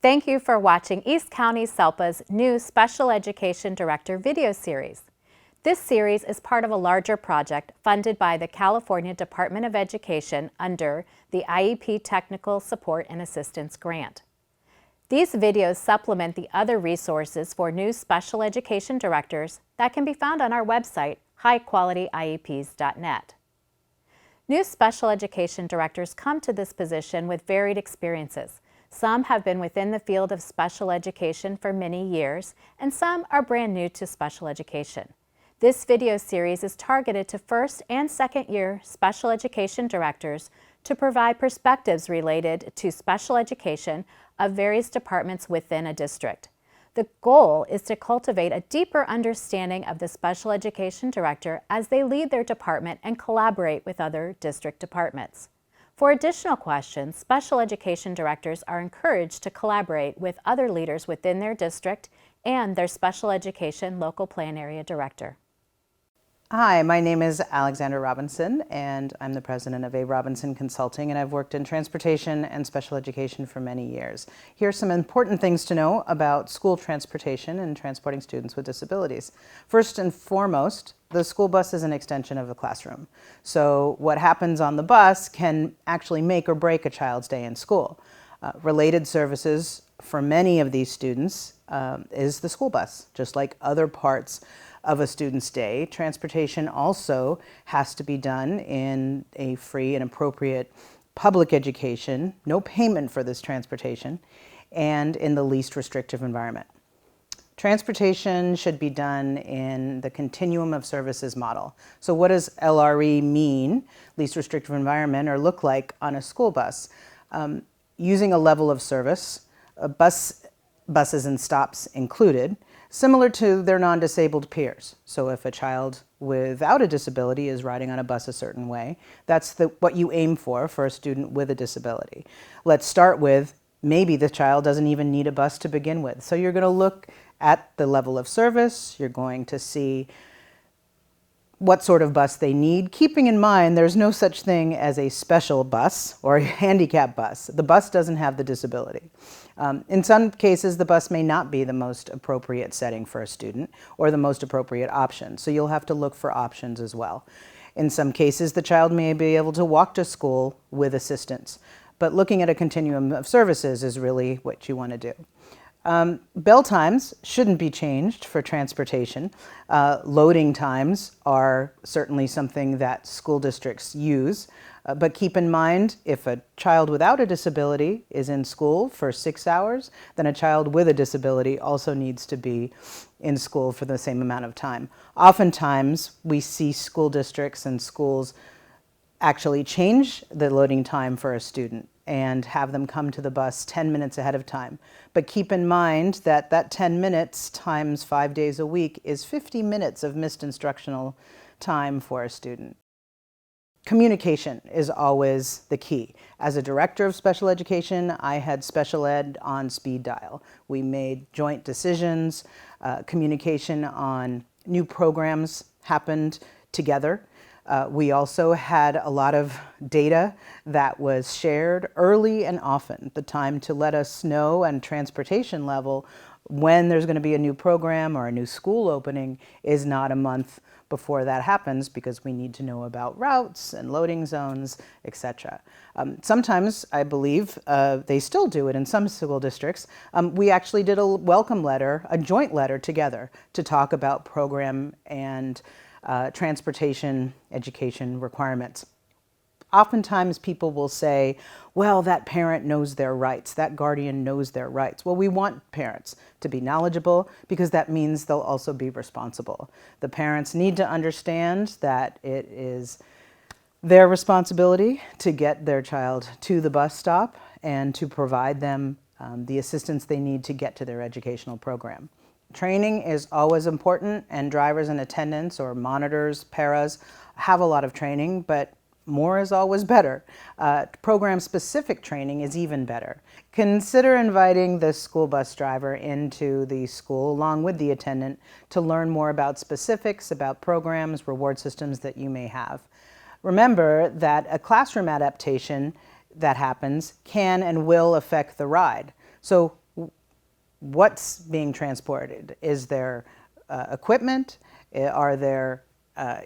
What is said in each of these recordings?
Thank you for watching East County SELPA's new Special Education Director video series. This series is part of a larger project funded by the California Department of Education under the IEP Technical Support and Assistance Grant. These videos supplement the other resources for new special education directors that can be found on our website, highqualityiep's.net. New special education directors come to this position with varied experiences. Some have been within the field of special education for many years, and some are brand new to special education. This video series is targeted to first and second year special education directors to provide perspectives related to special education of various departments within a district. The goal is to cultivate a deeper understanding of the special education director as they lead their department and collaborate with other district departments. For additional questions, special education directors are encouraged to collaborate with other leaders within their district and their special education local plan area director. Hi, my name is Alexandra Robinson, and I'm the president of A. Robinson Consulting, and I've worked in transportation and special education for many years. Here are some important things to know about school transportation and transporting students with disabilities. First and foremost, the school bus is an extension of the classroom. So what happens on the bus can actually make or break a child's day in school. Related services for many of these students is the school bus. Just like other parts of a student's day, transportation also has to be done in a free and appropriate public education, no payment for this transportation, and in the least restrictive environment. Transportation should be done in the continuum of services model. So what does LRE mean, least restrictive environment, or look like on a school bus? Using a level of service, buses and stops included, similar to their non-disabled peers. So if a child without a disability is riding on a bus a certain way, that's what you aim for a student with a disability. Let's start with maybe the child doesn't even need a bus to begin with. So you're going to look at the level of service, you're going to see what sort of bus they need, keeping in mind there's no such thing as a special bus or a handicap bus. The bus doesn't have the disability. In some cases, the bus may not be the most appropriate setting for a student or the most appropriate option, so you'll have to look for options as well. In some cases, the child may be able to walk to school with assistance, but looking at a continuum of services is really what you want to do. Bell times shouldn't be changed for transportation. Loading times are certainly something that school districts use, but keep in mind if a child without a disability is in school for 6 hours, then a child with a disability also needs to be in school for the same amount of time. Oftentimes, we see school districts and schools actually change the loading time for a student and have them come to the bus 10 minutes ahead of time. But keep in mind that that 10 minutes times 5 days a week is 50 minutes of missed instructional time for a student. Communication is always the key. As a director of special education, I had special ed on speed dial. We made joint decisions. Communication on new programs happened together. We also had a lot of data that was shared early and often. The time to let us know and transportation level when there's going to be a new program or a new school opening is not a month before that happens, because we need to know about routes and loading zones, etc. Sometimes, I believe, they still do it in some school districts. We actually did a welcome letter, a joint letter together to talk about program and transportation education requirements. Oftentimes people will say, well, that parent knows their rights, that guardian knows their rights. Well, we want parents to be knowledgeable because that means they'll also be responsible. The parents need to understand that it is their responsibility to get their child to the bus stop and to provide them the assistance they need to get to their educational program. Training is always important, and drivers and attendants or monitors, paras, have a lot of training, but more is always better. Program-specific training is even better. Consider inviting the school bus driver into the school along with the attendant to learn more about specifics, about programs, reward systems that you may have. Remember that a classroom adaptation that happens can and will affect the ride. So what's being transported. Is there equipment? Are there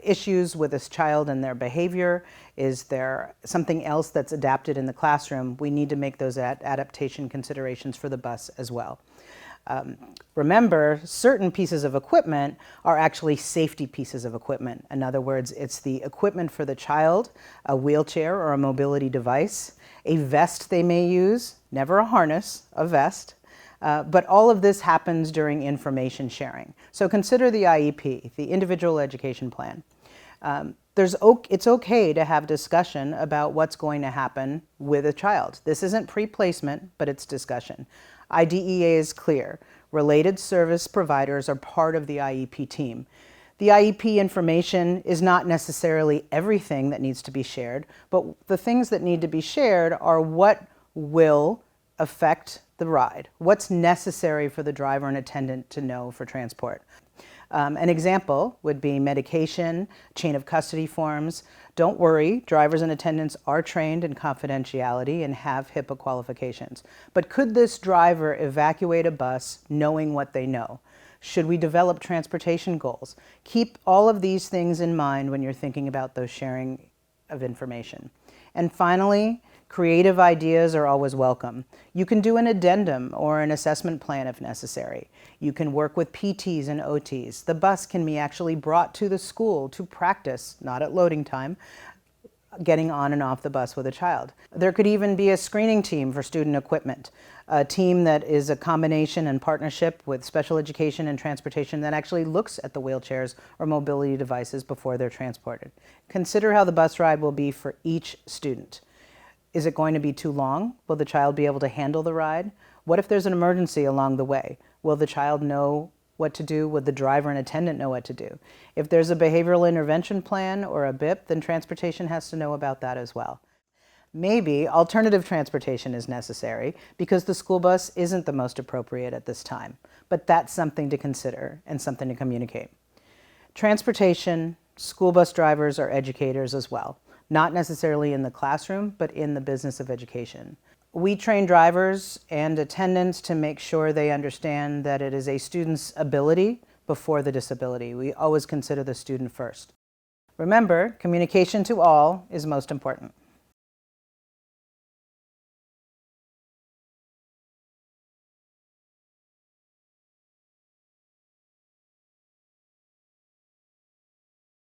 issues with this child and their behavior? Is there something else that's adapted in the classroom? We need to make those adaptation considerations for the bus as well. Remember, certain pieces of equipment are actually safety pieces of equipment. In other words, it's the equipment for the child, a wheelchair or a mobility device, a vest they may use, never a harness, a vest. But all of this happens during information sharing. So consider the IEP, the Individual Education Plan. It's okay to have discussion about what's going to happen with a child. This isn't pre-placement, but it's discussion. IDEA is clear. Related service providers are part of the IEP team. The IEP information is not necessarily everything that needs to be shared, but the things that need to be shared are what will affect the ride, what's necessary for the driver and attendant to know for transport. An example would be medication, chain of custody forms. Don't worry, drivers and attendants are trained in confidentiality and have HIPAA qualifications. But could this driver evacuate a bus knowing what they know? Should we develop transportation goals? Keep all of these things in mind when you're thinking about those sharing of information. And finally, creative ideas are always welcome. You can do an addendum or an assessment plan if necessary. You can work with PTs and OTs. The bus can be actually brought to the school to practice, not at loading time, getting on and off the bus with a child. There could even be a screening team for student equipment, a team that is a combination and partnership with special education and transportation that actually looks at the wheelchairs or mobility devices before they're transported. Consider how the bus ride will be for each student. Is it going to be too long? Will the child be able to handle the ride? What if there's an emergency along the way? Will the child know what to do? Would the driver and attendant know what to do? If there's a behavioral intervention plan or a BIP, then transportation has to know about that as well. Maybe alternative transportation is necessary because the school bus isn't the most appropriate at this time, but that's something to consider and something to communicate. Transportation, school bus drivers are educators as well, not necessarily in the classroom, but in the business of education. We train drivers and attendants to make sure they understand that it is a student's ability before the disability. We always consider the student first. Remember, communication to all is most important.